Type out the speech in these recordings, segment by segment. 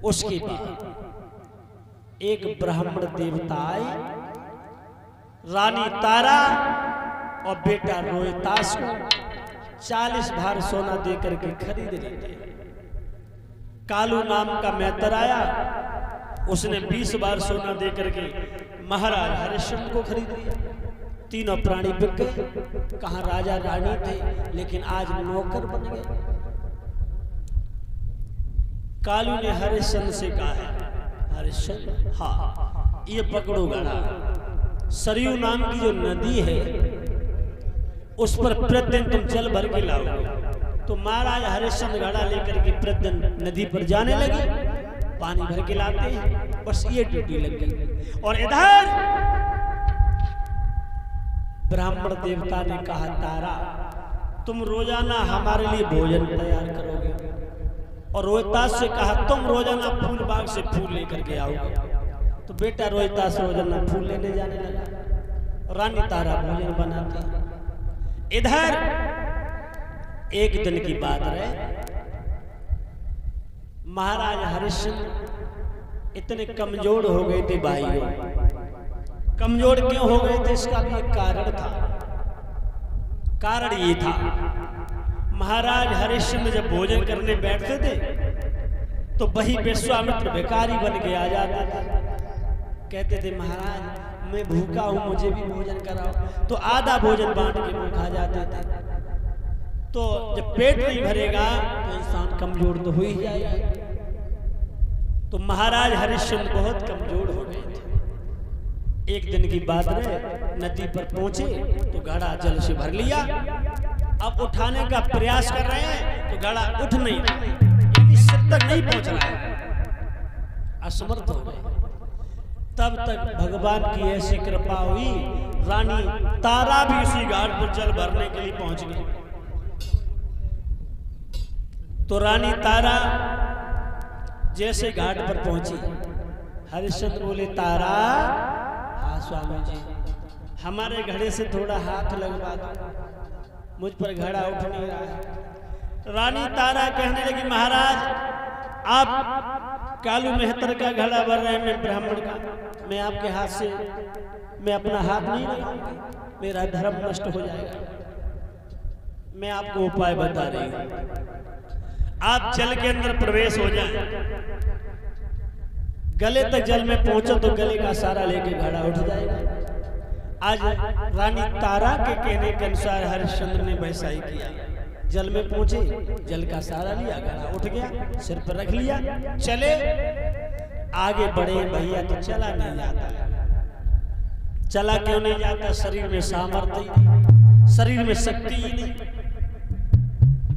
उसके बाद एक ब्राह्मण देवता आए, रानी तारा और बेटा रोहितास को 40 भार सोना देकर के खरीद लेते। कालू नाम का मैतर आया, उसने 20 बार सोना देकर के महाराज हरिश्चंद्र को खरीद लिया। तीनों प्राणी बिक गए। कहाँ राजा रानी थे, लेकिन आज नौकर बन गए। कालू ने हरिश्चंद्र से कहा है, हरिश्चंद्र हाँ ये पकड़ो घड़ा, सरयू नाम की जो नदी है उस पर प्रतिदिन तुम जल भर के लाओ। तो महाराज हरिश्चंद्र घड़ा लेकर के प्रतिदिन नदी पर जाने लगे, पानी भर के लाते हैं। बस ये ड्यूटी लग गई। और इधर ब्राह्मण देवता ने कहा, तारा तुम रोजाना हमारे लिए भोजन तैयार करोगे। और रोहितास से कहा, तुम रोजाना फूल बाग से फूल लेकर के आओगे। तो बेटा रोहितास रोजाना फूल लेने जाने लगा, रानी तारा भोजन बनाती। इधर एक दिन की बात है, महाराज हरिश्चंद्र इतने कमजोर हो गए थे भाइयों। कमजोर क्यों हो गए थे, इसका भी एक कारण था। कारण ये था, महाराज हरिश्चंद्र जब भोजन करने बैठते थे तो वही विश्वामित्र भिखारी बन के आ जाता था। कहते थे, महाराज मैं भूखा हूं, मुझे भी भोजन कराओ। तो आधा भोजन बांट के वो खा जाते थे। तो जब पेट नहीं भरेगा तो इंसान कमजोर तो हो ही जाएगा। तो महाराज हरिश्चंद्र बहुत कमजोर हो गए थे। एक दिन की बात है, नदी पर पहुंचे तो घड़ा जल से भर लिया। अब उठाने का प्रयास कर रहे हैं तो घड़ा उठ नहीं रहा, यानी सिर तक नहीं पहुंच रहा है, असमर्थ हो गए। तब तक भगवान की ऐसी कृपा हुई, रानी तारा भी उसी घाट पर जल भरने के लिए पहुंच गई। तो रानी तारा जैसे घाट पर पहुंची, हरिश्चंद्र बोले, तारा हाँ स्वामी जी, हमारे घड़े से थोड़ा हाथ लगवा दो, मुझ पर घड़ा उठ नहीं रहा है। रानी तारा कहने लगी, महाराज आप कालू मेहतर का घड़ा भर रहे हैं, मैं ब्राह्मण का, मैं आपके हाथ से मैं अपना हाथ नहीं लगाऊंगी, मेरा धर्म नष्ट हो जाएगा। मैं आपको उपाय बता रही हूं, आप जल के अंदर प्रवेश हो जाए, गले तक जल में पहुंचो तो गले का सारा लेके घड़ा उठ जाएगा। आज रानी तारा के कहने के अनुसार हरिश्चंद्र ने वैसा ही किया। जल में पहुंचे, जल का सहारा लिया, घड़ा उठ गया, सिर पर रख लिया, चले। आगे बढ़े भैया तो चला नहीं जाता। चला क्यों नहीं जाता, शरीर में सामर्थ्य ही नहीं, शरीर में शक्ति ही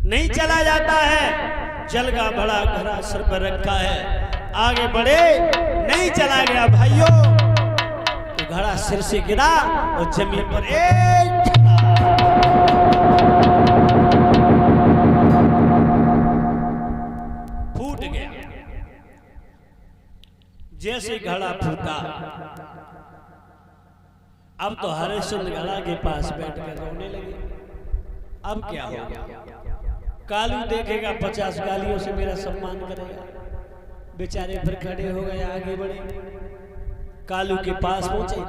नहीं चला जाता है। जल का बड़ा घड़ा सिर पर रखा है, आगे बढ़े नहीं चला गया भाइयों, तो घड़ा सिर से गिरा और जमीन पर एक फूट गया। जैसे घड़ा फूटा, अब तो हरिश्चंद्र घड़ा के पास बैठकर रोने लगे। अब क्या होगा, कालू देखेगा 50 गालियों से मेरा सम्मान करेगा। बेचारे फिर खड़े हो गए, आगे बढ़े, कालू के पास पहुंचे।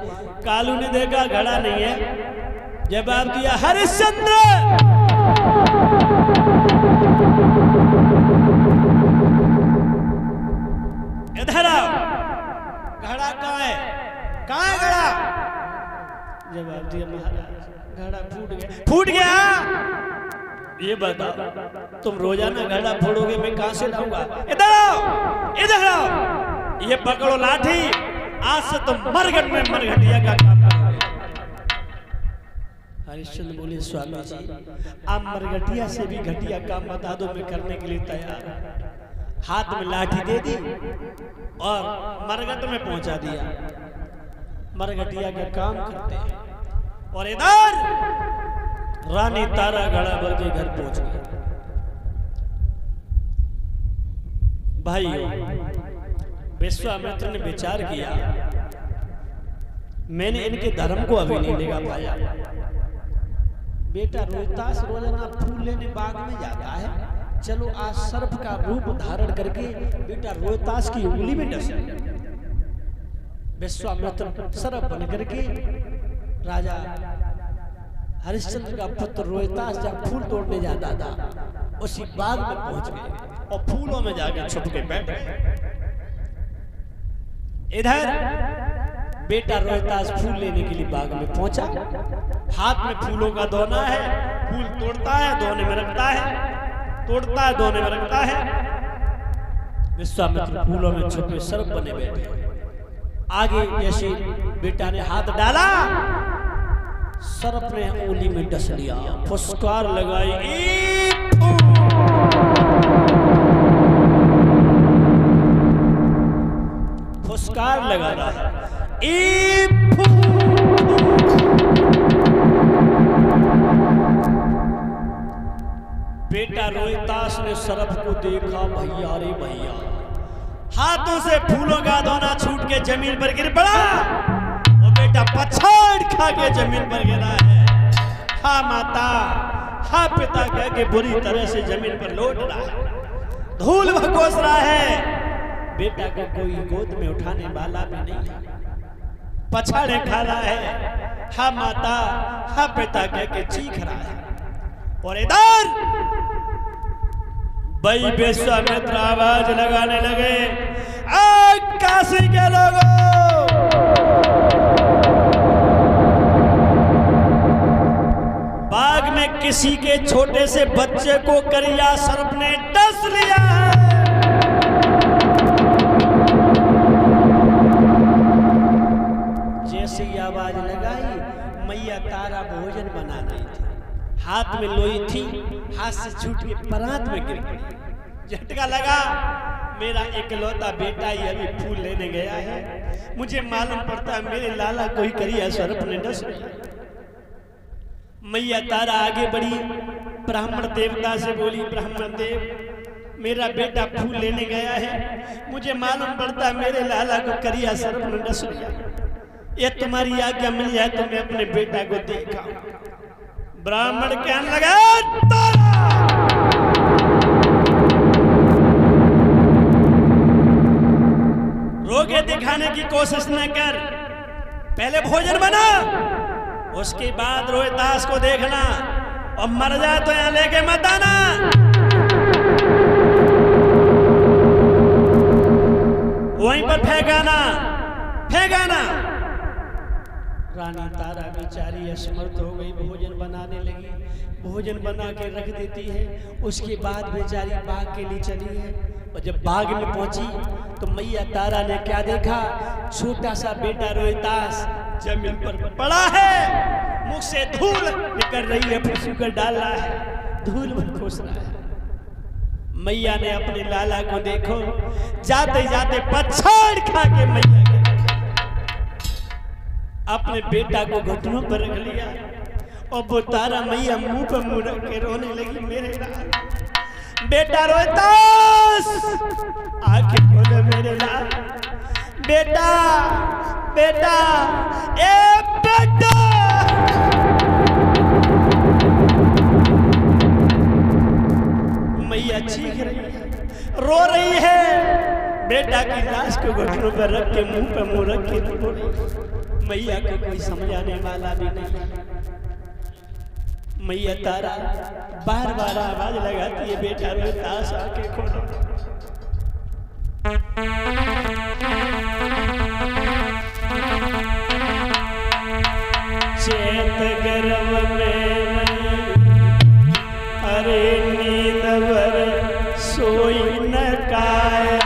कालू ने देखा घड़ा नहीं है, जवाब दिया, हरिश्चंद्र इधर आओ, घड़ा कहाँ है, कहाँ है घड़ा? जवाब दिया, महाराज घड़ा फूट गया। फूट गया? ये बताओ, तुम रोजाना घड़ा फोड़ोगे, मैं कहां से लाऊंगा? इधर आओ, इधर आओ, ये पकड़ो लाठी, आज से तुम मरघट में मरघटिया का काम करोगे। हरिश्चंद्र बोले, स्वामी जी आप मरघटिया से भी घटिया काम बता दो, मैं करने के लिए तैयार हूं। हाथ में लाठी दे दी और मरघट में पहुंचा दिया। मरघटिया का काम करते हैं। और इधर रानी तारा घड़ा भर के घर पहुंच गई। भाइयों, विश्वामित्र ने विचार किया, मैंने इनके धर्म को अभी नहीं देखा पाया। बेटा रोहितास रोजाना फूल लेने बाग में जाता है, चलो आज सर्प का रूप धारण करके बेटा रोहतास की उंगली में डस गया। विश्वामित्र सर्प बन करके राजा हरिश्चंद्र का पुत्र रोहतास जब फूल तोड़ने जाता था उसी बाग में पहुंच गए और फूलों में जाकर छुप के बैठ गए। इधर बेटा रोहतास फूल लेने के लिए बाग में पहुंचा, हाथ में फूलों का दोना है, फूल तोड़ता है दोने में रखता है, तोड़ता है दोने में रखता है। विश्वामित्र फूलों में छुपे सर्प बने बैठे। आगे जैसे बेटा ने हाथ डाला, सर्प ने उंगली में डस लिया, फुसकार लगाई, फुसकार लगा रहा है। बेटा रोहतास ने सर्प को देखा, भैया रे भैया, हाथों से फूलों का दोना छूट के जमीन पर गिर पड़ा। वो बेटा पछाड़ खा के जमीन पर गिरा है। हा माता, हा पिता कह के बुरी तरह से जमीन पर लौट रहा है, धूल भकोस रहा है। बेटा को कोई गोद में उठाने वाला भी नहीं है, पछाड़े खा रहा है। हा माता, हा पिता कह के चीख रहा है। और इधर भाई विश्वामित्र आवाज लगाने लगे, काशी के लोगों, बाग में किसी के छोटे से बच्चे को करिया सर्प ने डस लिया है। जैसे ही आवाज लगाई, मैया तारा भोजन बना रही थी, हाथ में लोई थी, हाथ से छूट के परात में गिर गई। झटका लगा, मेरा इकलौता बेटा ही अभी फूल लेने गया है, मुझे मालूम पड़ता है मेरे लाला कोई करिया सर्प ने डस लिया। मैया तारा आगे बढ़ी, ब्राह्मण देवता से बोली, ब्राह्मण देव मेरा बेटा फूल लेने गया है, मुझे मालूम पड़ता है मेरे लाला को करिया सर्प ने डस लिया। ये तुम्हारी आज्ञा मिल जाए तो मैं अपने बेटा को देखा। ब्राह्मण कहने लगा, रोके दिखाने की कोशिश न कर, पहले भोजन बना, उसके बाद रोहतास को देखना, और मर जाए तो यहां लेके मत आना। वहीं पर फेंकाना, फेंकाना। रानी तारा बेचारी असमर्थ हो गई, भोजन बनाने लगी, भोजन बना के रख देती है। उसके बाद बेचारी बाग के लिए चली है, और जब बाग में पहुंची तो मैया तारा ने क्या देखा, छोटा सा बेटा रोहतास जमीन पर पड़ा है, मुख से धूल निकल रही है, फुसू कर डाल रहा है, धूल में खुश रहा है। मैया ने अपने लाला को देखो, जाते जाते पछाड़ खा के मैया अपने बेटा को घुटनों पर रख लिया, और वो तारा मैया मुंह पर मुंह रख के रोने लगी, मेरे लाल, बेटा रोहतास आंखें खोले मेरे लाल, बेटा बेटा, ए बेटा। मैया चीख रही है, रो रही है, बेटा की लाश को घुटनों पर रख के मुंह पर मुंह रख के रो रही। मैया को कोई समझाने वाला भी नहीं। मैया तारा बार बार आवाज लगाती है, बेटा रोहतास आके खोलो। चैत गर्भ में अरे नींद वर सोई न काया,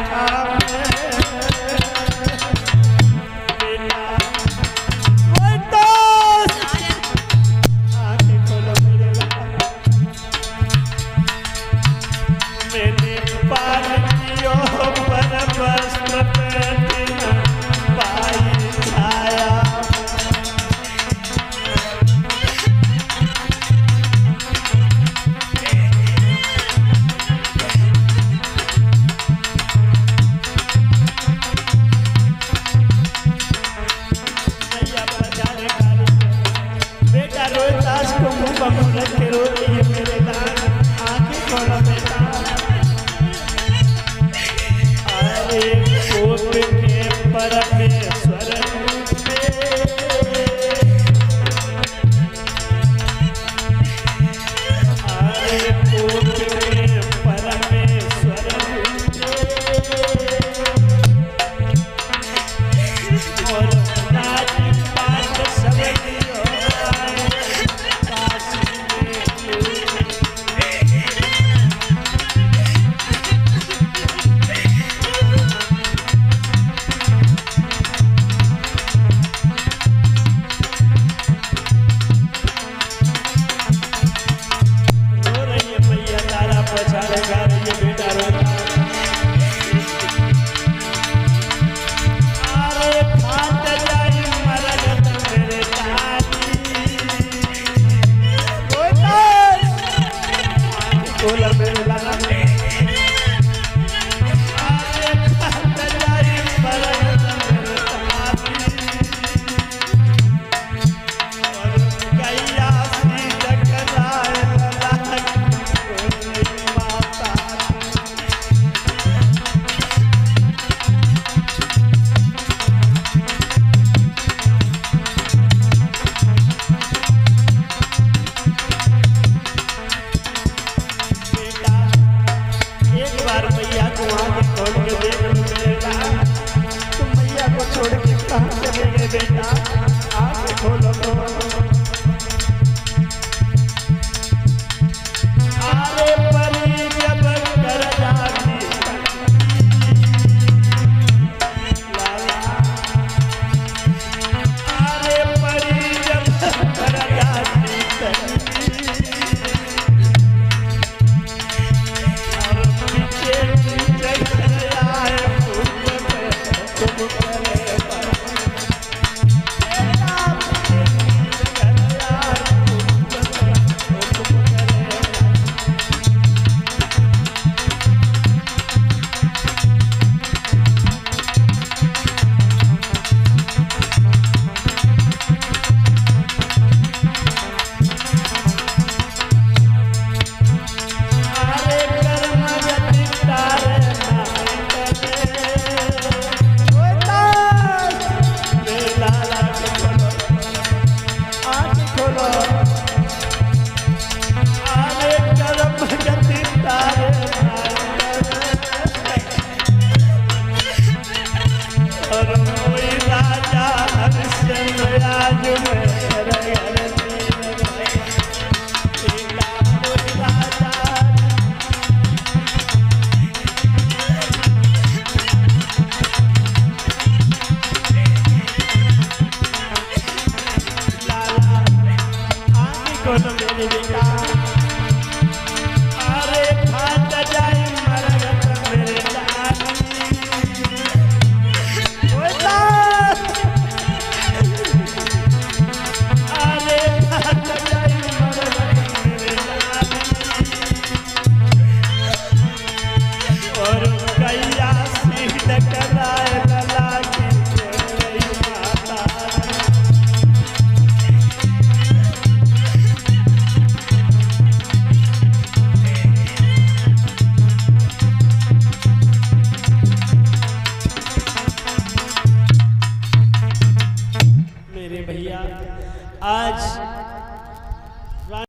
मैंने पार कियो पर पर